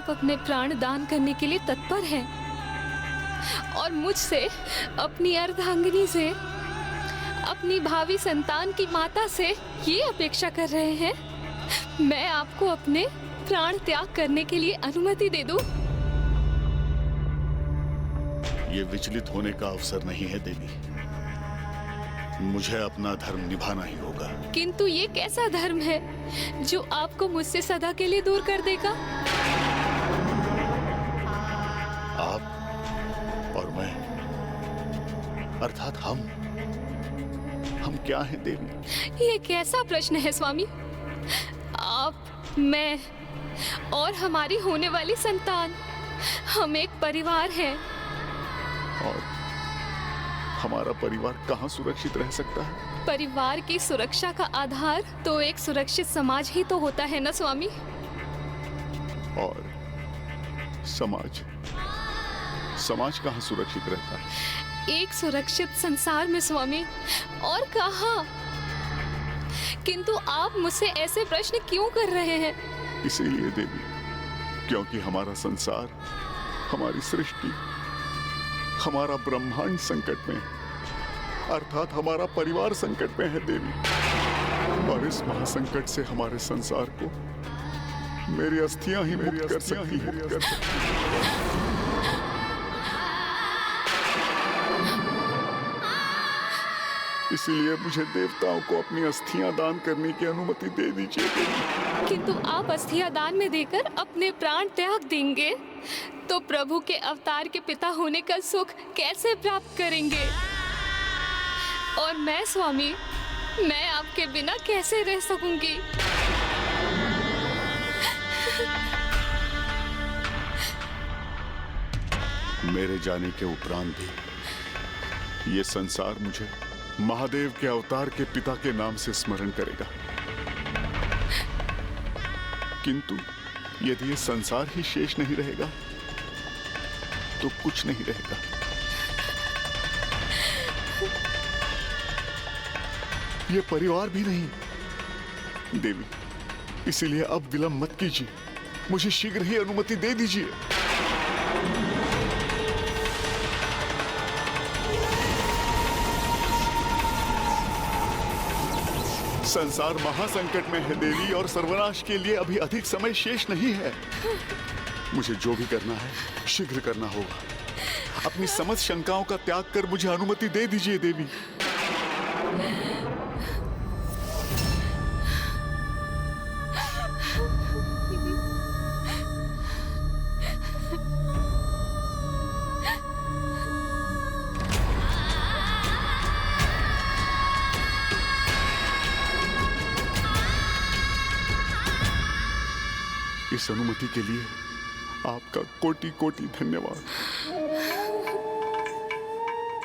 आप अपने प्राण दान करने के लिए तत्पर हैं और मुझसे, अपनी अर्धांगिनी से, अपनी भावी संतान की माता से ये अपेक्षा कर रहे हैं मैं आपको अपने प्राण त्याग करने के लिए अनुमति दे दूं? ये विचलित होने का अवसर नहीं है देवी। मुझे अपना धर्म निभाना ही होगा। किंतु ये कैसा धर्म है जो आपको मुझसे सदा के लिए दूर कर देगा? आप और मैं, अर्थात हम क्या हैं देवी? ये कैसा प्रश्न है स्वामी? आप, मैं और हमारी होने वाली संतान, हम एक परिवार हैं। और हमारा परिवार कहाँ सुरक्षित रह सकता है? परिवार की सुरक्षा का आधार तो एक सुरक्षित समाज ही तो होता है ना स्वामी? और समाज कहाँ सुरक्षित रहता है? एक सुरक्षित संसार में स्वामी, और कहाँ? किंतु आप मुझसे ऐसे प्रश्न क्यों कर रहे हैं? इसीलिए देवी, क्योंकि हमारा संसार, हमारी सृष्टि, हमारा ब्रह्मांड संकट में, अर्थात हमारा परिवार संकट में है देवी। और इस महासंकट से हमारे संसार को मेरी अस्थियां ही मुक्त कर सकती है। इसीलिए मुझे देवताओं को अपनी अस्थियां दान करने की अनुमति दे दीजिए देवी। किंतु आप अस्थियां दान में देकर अपने प्राण त्याग देंगे तो प्रभु के अवतार के पिता होने का सुख कैसे प्राप्त करेंगे? और मैं स्वामी, मैं आपके बिना कैसे रह सकूंगी? मेरे जाने के उपरांत भी ये संसार मुझे महादेव के अवतार के पिता के नाम से स्मरण करेगा। किंतु यदि ये संसार ही शेष नहीं रहेगा तो कुछ नहीं रहेगा। ये परिवार भी नहीं देवी। इसीलिए अब विलंब मत कीजिए, मुझे शीघ्र ही अनुमति दे दीजिए। संसार महासंकट में है देवी, और सर्वनाश के लिए अभी अधिक समय शेष नहीं है। मुझे जो भी करना है शीघ्र करना होगा। अपनी समस्त शंकाओं का त्याग कर मुझे अनुमति दे दीजिए देवी। इस अनुमति के लिए आपका कोटि कोटि धन्यवाद।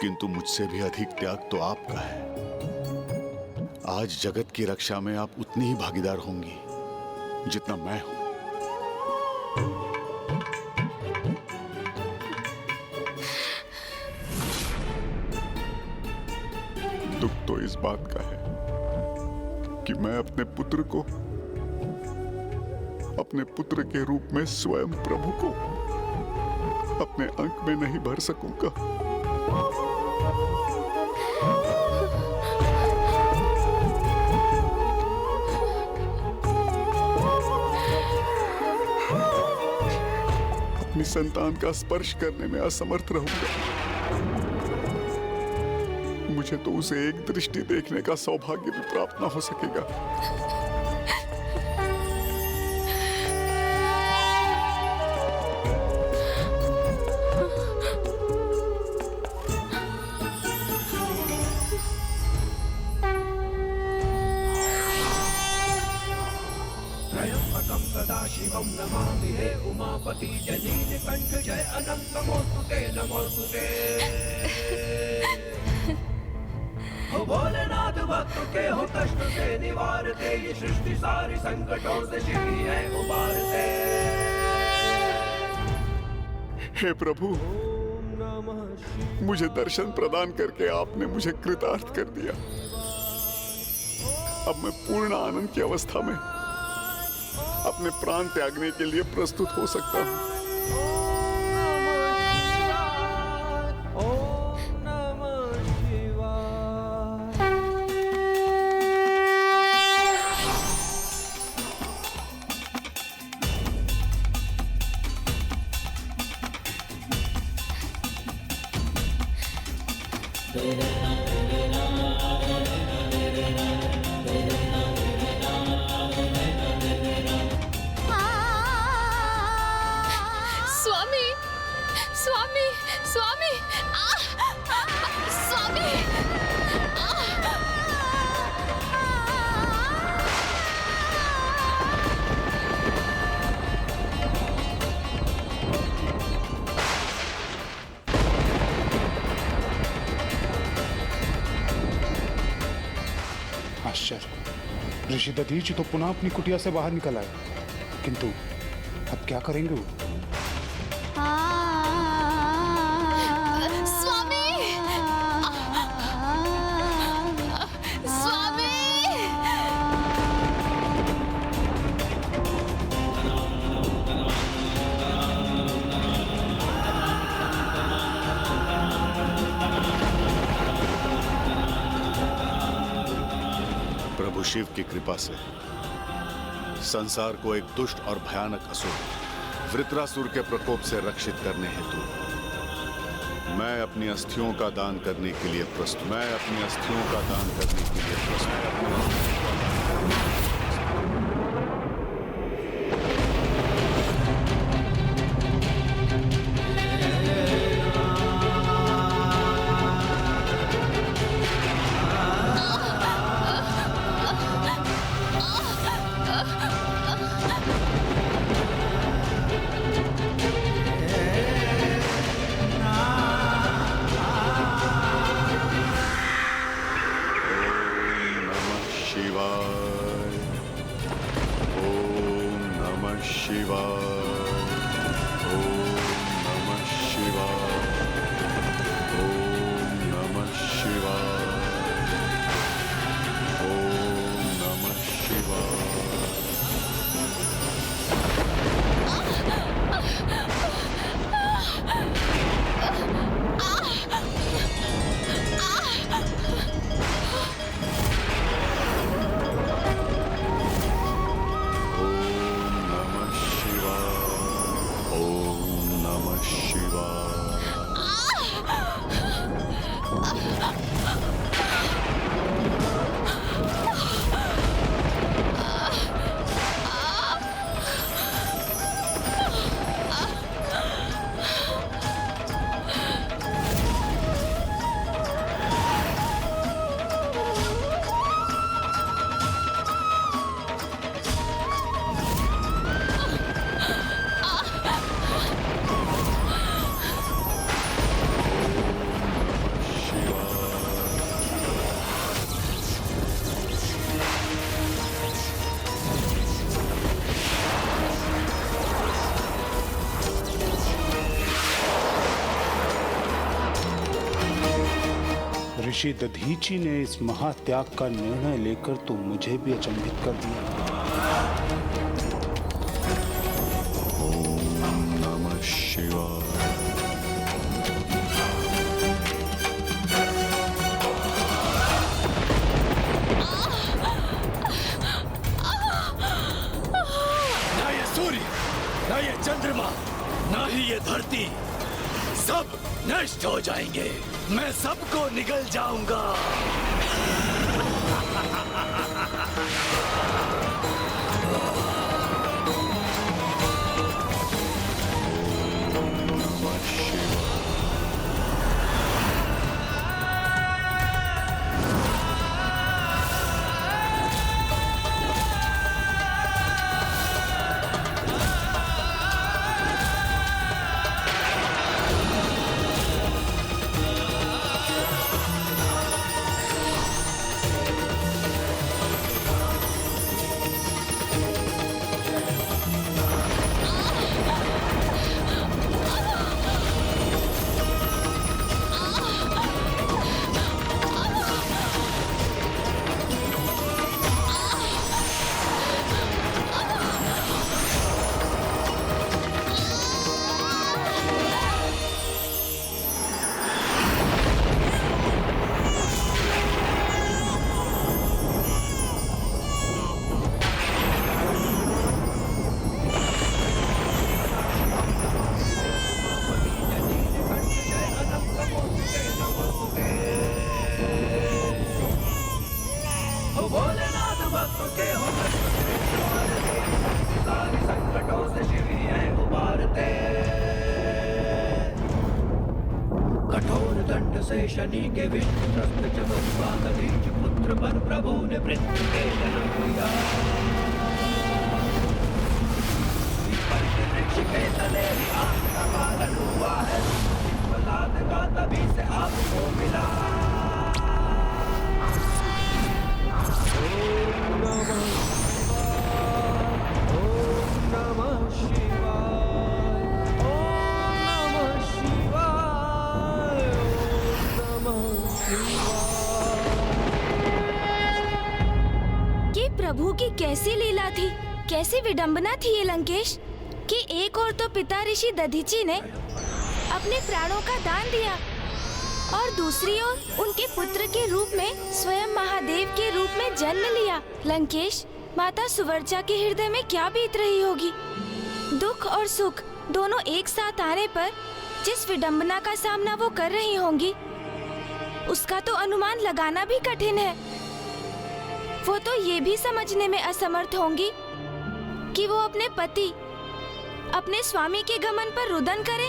किंतु मुझसे भी अधिक त्याग तो आपका है। आज जगत की रक्षा में आप उतनी ही भागीदार होंगी जितना मैं हूं। दुख तो इस बात का है कि मैं अपने पुत्र के रूप में स्वयं प्रभु को अपने अंक में नहीं भर सकूंगा। अपनी संतान का स्पर्श करने में असमर्थ रहूंगा। मुझे तो उसे एक दृष्टि देखने का सौभाग्य भी प्राप्त न हो सकेगा। शिवं नमामि हे उमापति जनीन कंठ जय अनंत नमोस्तुते नमोस्तुते। हो भोलेनाथ भक्त के हो कष्ट से निवारते, ये सृष्टि सारी संकटों से शिव है उबारते। हे प्रभु, मुझे दर्शन प्रदान करके आपने मुझे कृतार्थ कर दिया। अब मैं पूर्ण आनंद की अवस्था में अपने प्राण त्यागने के लिए प्रस्तुत हो सकता हूँ। स्वामी, स्वामी, स्वामी, स्वामी। आश्चर्य, ऋषि दधीचि तो पुनः अपनी कुटिया से बाहर निकल आए, किंतु अब क्या करेंगे वो? स्वामी, स्वामी। प्रभु शिव की कृपा से संसार को एक दुष्ट और भयानक असुर वृत्रासुर के प्रकोप से रक्षित करने हेतु मैं अपनी अस्थियों का दान करने के लिए प्रस्तुत। मैं अपनी अस्थियों का दान करने के लिए प्रस्तुत। ऋषि दधीचि ने इस महात्याग का निर्णय लेकर तो मुझे भी अचंभित कर दिया। ओम नमः शिवाय। ना ये सूर्य, ना ये चंद्रमा, ना ही ये धरती, सब नष्ट हो जाएंगे। मैं सबको निगल जाऊंगा। धरणी के विश्वस्त चतुर्बाहुबीज पुत्र पर प्रभु ने मृत्यु के जन्म दिया। पीपल के वृक्ष के तले ही आपका पालन हुआ है, इस प्रसाद का तभी से आपको मिला। ये प्रभु की कैसी लीला थी, कैसी विडंबना थी ये लंकेश, कि एक ओर तो पिता ऋषि दधीची ने अपने प्राणों का दान दिया और दूसरी ओर उनके पुत्र के रूप में स्वयं महादेव के रूप में जन्म लिया। लंकेश, माता सुवर्चा के हृदय में क्या बीत रही होगी। दुख और सुख दोनों एक साथ आने पर जिस विडंबना का सामना वो कर रही होंगी, उसका तो अनुमान लगाना भी कठिन है। वो तो ये भी समझने में असमर्थ होंगी कि वो अपने पति, अपने स्वामी के गमन पर रुदन करे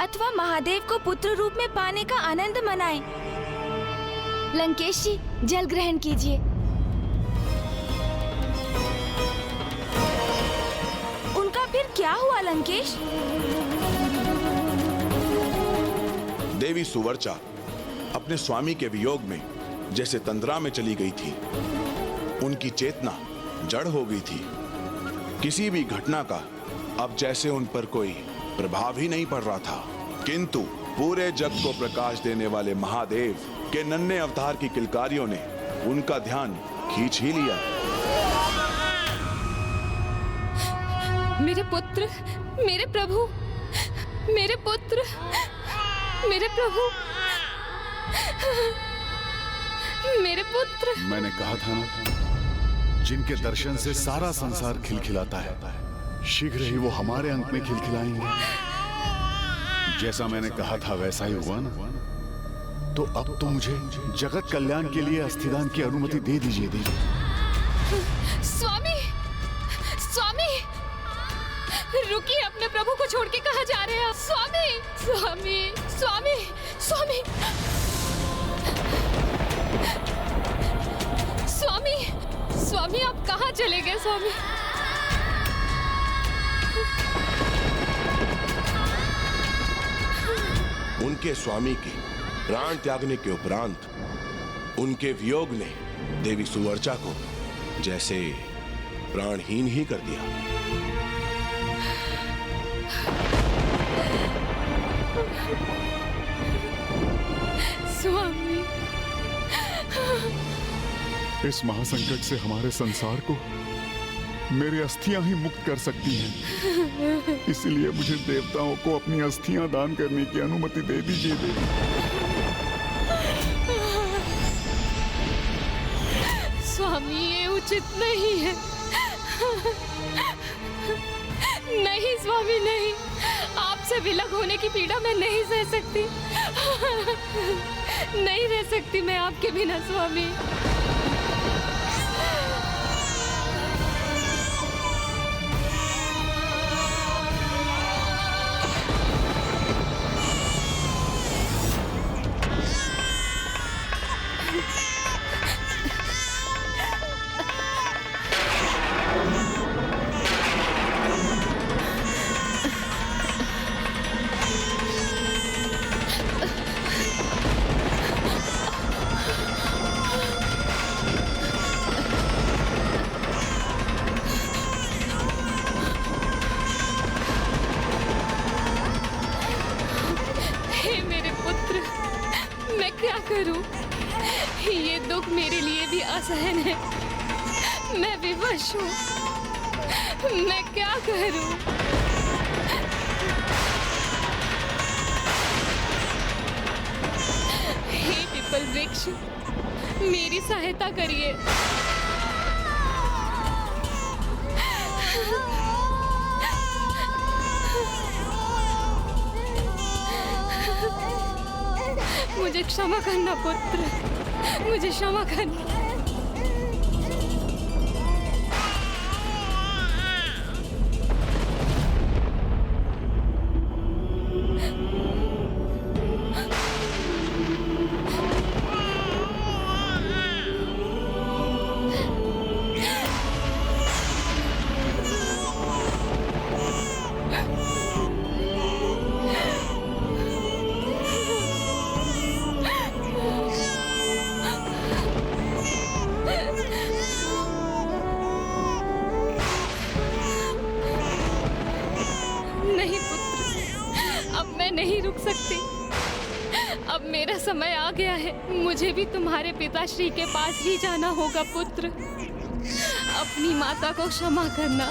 अथवा महादेव को पुत्र रूप में पाने का आनंद मनाए। लंकेश जी, जल ग्रहण कीजिए। उनका फिर क्या हुआ लंकेश? देवी सुवर्चा अपने स्वामी के वियोग में जैसे तंद्रा में चली गई थी। उनकी चेतना जड़ हो गई थी। किसी भी घटना का अब जैसे उन पर कोई प्रभाव ही नहीं पड़ रहा था। किंतु पूरे जग को प्रकाश देने वाले महादेव के नन्हे अवतार की किलकारियों ने उनका ध्यान खींच ही लिया। मेरे पुत्र, मेरे प्रभु, मेरे पुत्र, मेरे प्रभु, मेरे पुत्र। मैंने कहा था ना, जिनके दर्शन से सारा संसार खिलखिलाता है, शीघ्र ही वो हमारे अंत में खिलखिलाएंगे। जैसा मैंने कहा था वैसा ही हुआ ना। तो अब तो मुझे जगत कल्याण के लिए अस्थिदान की अनुमति दे दीजिए। स्वामी, स्वामी, रुकिए, अपने प्रभु को छोड़ के कहाँ जा रहे हैं आप? स्वामी, स्वामी, स्वामी, स्वामी, स्वामी, स्वामी, आप कहाँ चले गए स्वामी? उनके स्वामी के प्राण त्यागने के उपरांत उनके वियोग ने देवी सुवर्चा को जैसे प्राणहीन ही कर दिया। स्वामी, इस महासंकट से हमारे संसार को मेरी अस्थियां ही मुक्त कर सकती हैं। इसलिए मुझे देवताओं को अपनी अस्थियां दान करने की अनुमति दे दीजिए देवी। स्वामी, ये उचित नहीं है। नहीं स्वामी, नहीं, आपसे विलग होने की पीड़ा मैं नहीं सह सकती। नहीं रह सकती मैं आपके बिना स्वामी। करूं? ये दुख मेरे लिए भी असहन है। मैं विवश हूं। मैं क्या करूं? हे पीपल वृक्ष, मेरी सहायता करिए। मुझे क्षमा करना पुत्र, मुझे क्षमा करना। सकती। अब मेरा समय आ गया है, मुझे भी तुम्हारे पिताश्री के पास ही जाना होगा पुत्र। अपनी माता को क्षमा करना।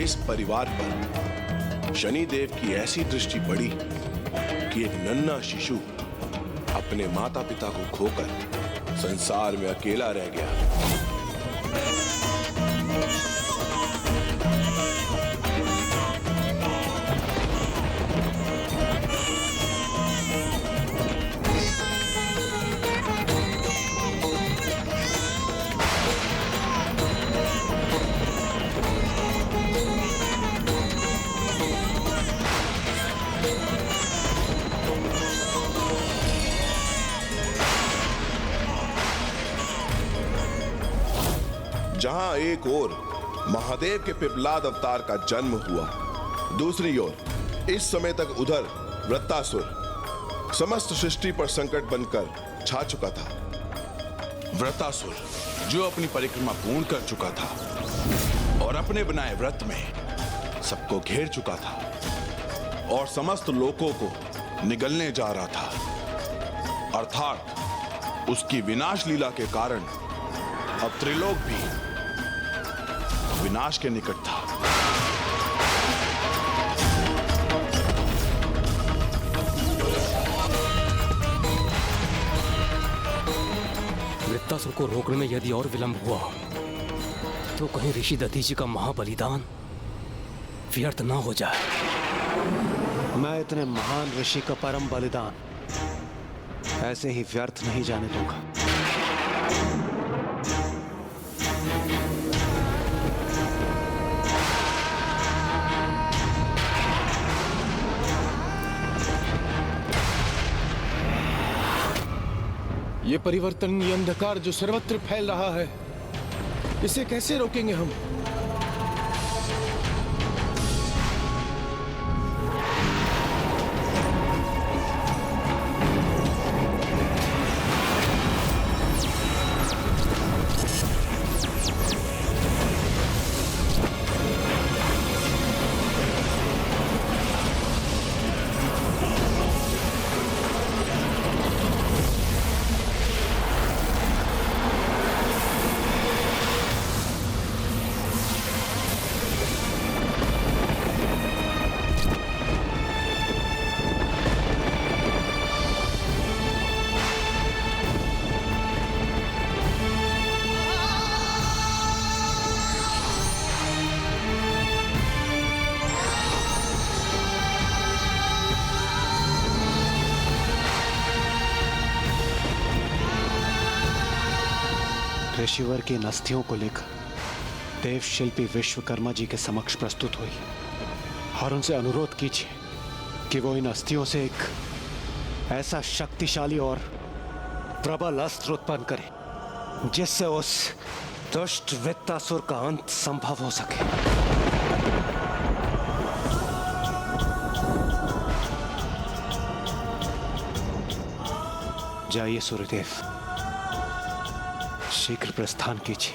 इस परिवार पर शनिदेव की ऐसी दृष्टि पड़ी कि एक नन्हा शिशु अपने माता पिता को खोकर संसार में अकेला रह गया। जहां एक ओर महादेव के पिपलाद अवतार का जन्म हुआ, दूसरी ओर इस समय तक उधर वृत्तासुर समस्त सृष्टि पर संकट बनकर छा चुका था। वृत्तासुर जो अपनी परिक्रमा पूर्ण कर चुका था और अपने बनाए व्रत में सबको घेर चुका था और समस्त लोकों को निगलने जा रहा था। अर्थात उसकी विनाश लीला के कारण अब त्रिलोक भी विनाश के निकट था। वृत्तासुर को रोकने में यदि और विलंब हुआ तो कहीं ऋषि दधीचि का महाबलिदान व्यर्थ ना हो जाए। मैं इतने महान ऋषि का परम बलिदान ऐसे ही व्यर्थ नहीं जाने दूंगा। ये परिवर्तन, ये अंधकार जो सर्वत्र फैल रहा है, इसे कैसे रोकेंगे हम? ऋषिवर की इन अस्थियों को लेकर देव शिल्पी विश्वकर्मा जी के समक्ष प्रस्तुत हुई और उनसे अनुरोध कीजिए कि वो इन अस्थियों से एक ऐसा शक्तिशाली और प्रबल अस्त्र उत्पन्न करे जिससे उस दुष्ट वृत्तासुर का अंत संभव हो सके। जाइए सूर्यदेव, शीघ्र प्रस्थान कीजिए।